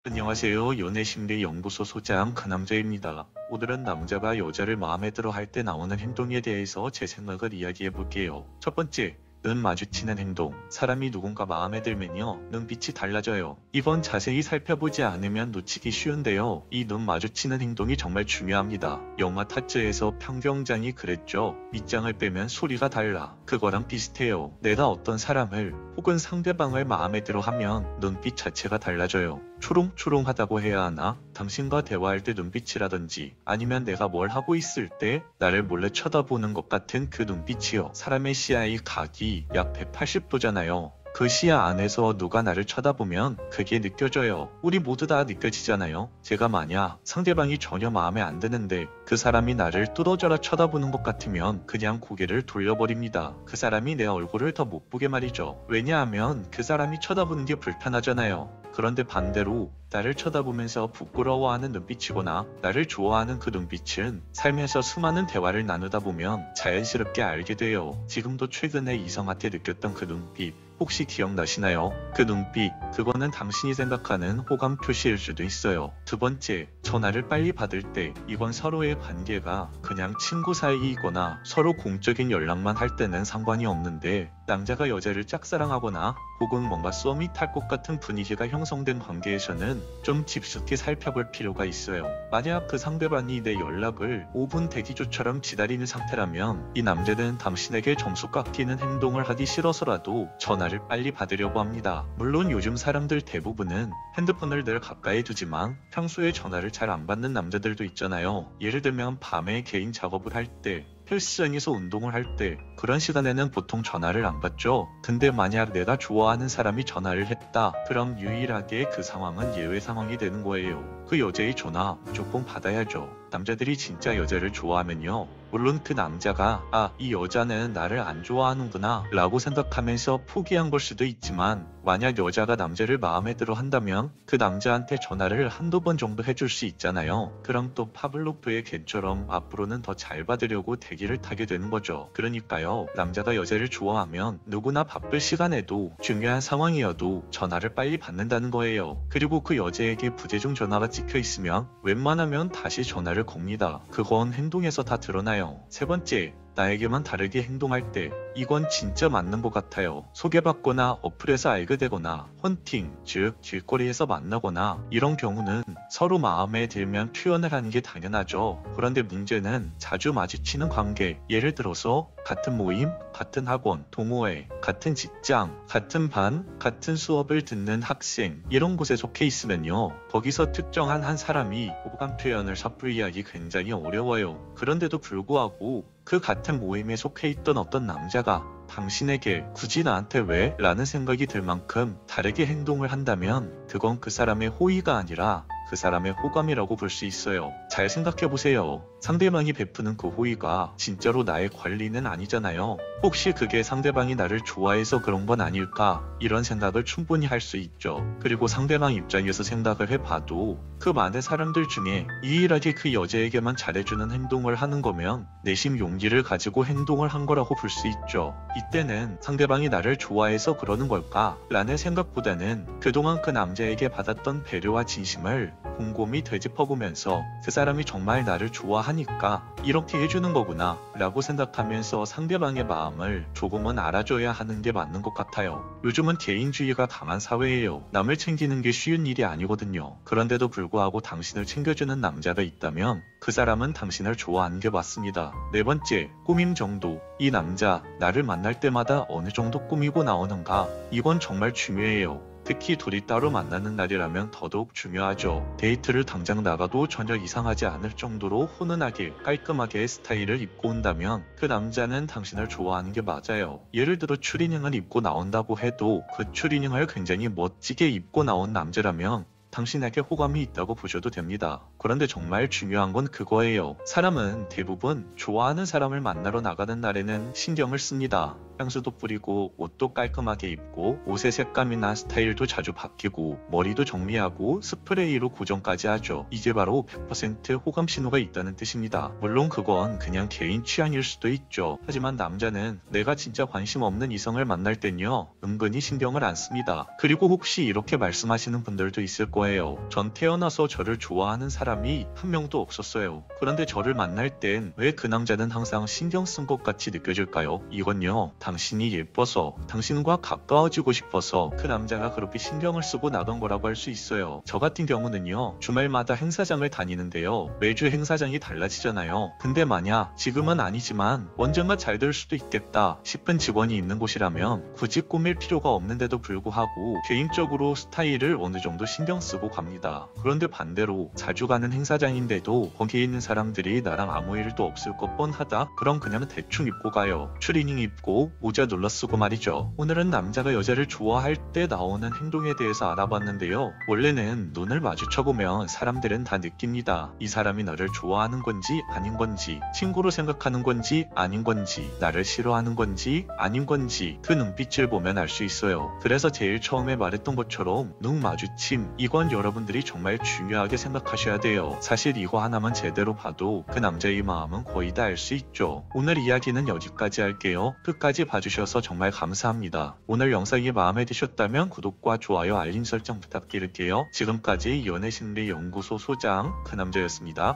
안녕하세요. 연애심리연구소 소장 그남자입니다. 오늘은 남자가 여자를 마음에 들어 할 때 나오는 행동에 대해서 제 생각을 이야기해 볼게요. 첫 번째, 눈 마주치는 행동. 사람이 누군가 마음에 들면요, 눈빛이 달라져요. 이건 자세히 살펴보지 않으면 놓치기 쉬운데요. 이 눈 마주치는 행동이 정말 중요합니다. 영화 타짜에서 평경장이 그랬죠. 밑장을 빼면 소리가 달라. 그거랑 비슷해요. 내가 어떤 사람을 혹은 상대방을 마음에 들어 하면 눈빛 자체가 달라져요. 초롱초롱하다고 해야 하나? 당신과 대화할 때 눈빛이라든지 아니면 내가 뭘 하고 있을 때 나를 몰래 쳐다보는 것 같은 그 눈빛이요. 사람의 시야의 각이 약 180도잖아요. 그 시야 안에서 누가 나를 쳐다보면 그게 느껴져요. 우리 모두 다 느껴지잖아요. 제가 만약 상대방이 전혀 마음에 안 드는데 그 사람이 나를 뚫어져라 쳐다보는 것 같으면 그냥 고개를 돌려버립니다. 그 사람이 내 얼굴을 더 못 보게 말이죠. 왜냐하면 그 사람이 쳐다보는 게 불편하잖아요. 그런데 반대로 나를 쳐다보면서 부끄러워하는 눈빛이거나 나를 좋아하는 그 눈빛은 삶에서 수많은 대화를 나누다 보면 자연스럽게 알게 돼요. 지금도 최근에 이성한테 느꼈던 그 눈빛 혹시 기억나시나요? 그 눈빛, 그거는 당신이 생각하는 호감 표시일 수도 있어요. 두 번째, 전화를 빨리 받을 때 이건 서로의 관계가 그냥 친구 사이이거나 서로 공적인 연락만 할 때는 상관이 없는데 남자가 여자를 짝사랑하거나 혹은 뭔가 썸이 탈 것 같은 분위기가 형성된 관계에서는 좀 깊숙이 살펴볼 필요가 있어요. 만약 그 상대방이 내 연락을 5분 대기조처럼 기다리는 상태라면 이 남자는 당신에게 점수 깎이는 행동을 하기 싫어서라도 전화를 빨리 받으려고 합니다. 물론 요즘 사람들 대부분은 핸드폰을 늘 가까이 두지만 평소에 전화를 잘 안 받는 남자들도 있잖아요. 예를 들면 밤에 개인 작업을 할 때, 헬스장에서 운동을 할 때 그런 시간에는 보통 전화를 안 받죠. 근데 만약 내가 좋아하는 사람이 전화를 했다, 그럼 유일하게 그 상황은 예외 상황이 되는 거예요. 그 여자의 전화 무조건 받아야죠. 남자들이 진짜 여자를 좋아하면요, 물론 그 남자가 이 여자는 나를 안 좋아하는구나 라고 생각하면서 포기한 걸 수도 있지만 만약 여자가 남자를 마음에 들어 한다면 그 남자한테 전화를 한두 번 정도 해줄 수 있잖아요. 그럼 또 파블로프의 개처럼 앞으로는 더 잘 받으려고 대기를 타게 되는 거죠. 그러니까요, 남자가 여자를 좋아하면 누구나 바쁠 시간에도 중요한 상황이어도 전화를 빨리 받는다는 거예요. 그리고 그 여자에게 부재중 전화가 찍혀 있으면 웬만하면 다시 전화를 겁니다. 그건 행동에서 다 드러나요. 세 번째, 나에게만 다르게 행동할 때 이건 진짜 맞는 것 같아요. 소개받거나 어플에서 알게 되거나 헌팅, 즉 길거리에서 만나거나 이런 경우는 서로 마음에 들면 표현을 하는 게 당연하죠. 그런데 문제는 자주 마주치는 관계, 예를 들어서 같은 모임, 같은 학원, 동호회, 같은 직장, 같은 반, 같은 수업을 듣는 학생, 이런 곳에 속해 있으면요, 거기서 특정한 한 사람이 호감 표현을 섣불리 하기 굉장히 어려워요. 그런데도 불구하고 그 같은 모임에 속해 있던 어떤 남자가 당신에게 굳이 나한테 왜? 라는 생각이 들 만큼 다르게 행동을 한다면 그건 그 사람의 호의가 아니라 그 사람의 호감이라고 볼 수 있어요. 잘 생각해보세요. 상대방이 베푸는 그 호의가 진짜로 나의 권리는 아니잖아요. 혹시 그게 상대방이 나를 좋아해서 그런 건 아닐까? 이런 생각을 충분히 할 수 있죠. 그리고 상대방 입장에서 생각을 해봐도 그 많은 사람들 중에 유일하게 그 여자에게만 잘해주는 행동을 하는 거면 내심 용기를 가지고 행동을 한 거라고 볼 수 있죠. 이때는 상대방이 나를 좋아해서 그러는 걸까? 라는 생각보다는 그동안 그 남자에게 받았던 배려와 진심을 곰곰이 되짚어보면서 그 사람이 정말 나를 좋아하니까 이렇게 해주는 거구나 라고 생각하면서 상대방의 마음을 조금은 알아줘야 하는 게 맞는 것 같아요. 요즘은 개인주의가 강한 사회예요. 남을 챙기는 게 쉬운 일이 아니거든요. 그런데도 불구하고 당신을 챙겨주는 남자가 있다면 그 사람은 당신을 좋아하는 게 맞습니다. 네 번째, 꾸밈 정도. 이 남자 나를 만날 때마다 어느 정도 꾸미고 나오는가? 이건 정말 중요해요. 특히 둘이 따로 만나는 날이라면 더더욱 중요하죠. 데이트를 당장 나가도 전혀 이상하지 않을 정도로 훈훈하게 깔끔하게 스타일을 입고 온다면 그 남자는 당신을 좋아하는 게 맞아요. 예를 들어 추리닝을 입고 나온다고 해도 그 추리닝을 굉장히 멋지게 입고 나온 남자라면 당신에게 호감이 있다고 보셔도 됩니다. 그런데 정말 중요한 건 그거예요. 사람은 대부분 좋아하는 사람을 만나러 나가는 날에는 신경을 씁니다. 향수도 뿌리고 옷도 깔끔하게 입고 옷의 색감이나 스타일도 자주 바뀌고 머리도 정리하고 스프레이로 고정까지 하죠. 이게 바로 100% 호감 신호가 있다는 뜻입니다. 물론 그건 그냥 개인 취향일 수도 있죠. 하지만 남자는 내가 진짜 관심 없는 이성을 만날 땐요, 은근히 신경을 안 씁니다. 그리고 혹시 이렇게 말씀하시는 분들도 있을 거예요. 거예요. 전 태어나서 저를 좋아하는 사람이 한 명도 없었어요. 그런데 저를 만날 땐 왜 그 남자는 항상 신경 쓴 것 같이 느껴질까요? 이건요, 당신이 예뻐서, 당신과 가까워지고 싶어서 그 남자가 그렇게 신경을 쓰고 나간 거라고 할 수 있어요. 저 같은 경우는요, 주말마다 행사장을 다니는데요, 매주 행사장이 달라지잖아요. 근데 만약 지금은 아니지만 언젠가 잘 될 수도 있겠다 싶은 직원이 있는 곳이라면 굳이 꾸밀 필요가 없는데도 불구하고 개인적으로 스타일을 어느 정도 신경 쓰고 갑니다. 그런데 반대로 자주 가는 행사장인데도 거기에 있는 사람들이 나랑 아무 일도 없을 것 뻔하다? 그럼 그냥 대충 입고 가요. 추리닝 입고 모자 눌러쓰고 말이죠. 오늘은 남자가 여자를 좋아할 때 나오는 행동에 대해서 알아봤는데요. 원래는 눈을 마주쳐보면 사람들은 다 느낍니다. 이 사람이 나를 좋아하는 건지 아닌 건지, 친구로 생각하는 건지 아닌 건지, 나를 싫어하는 건지 아닌 건지 그 눈빛을 보면 알 수 있어요. 그래서 제일 처음에 말했던 것처럼 눈 마주침, 이건 여러분들이 정말 중요하게 생각하셔야 돼요. 사실 이거 하나만 제대로 봐도 그 남자의 마음은 거의 다 알 수 있죠. 오늘 이야기는 여기까지 할게요. 끝까지 봐주셔서 정말 감사합니다. 오늘 영상이 마음에 드셨다면 구독과 좋아요, 알림 설정 부탁드릴게요. 지금까지 연애심리연구소 소장 그 남자였습니다.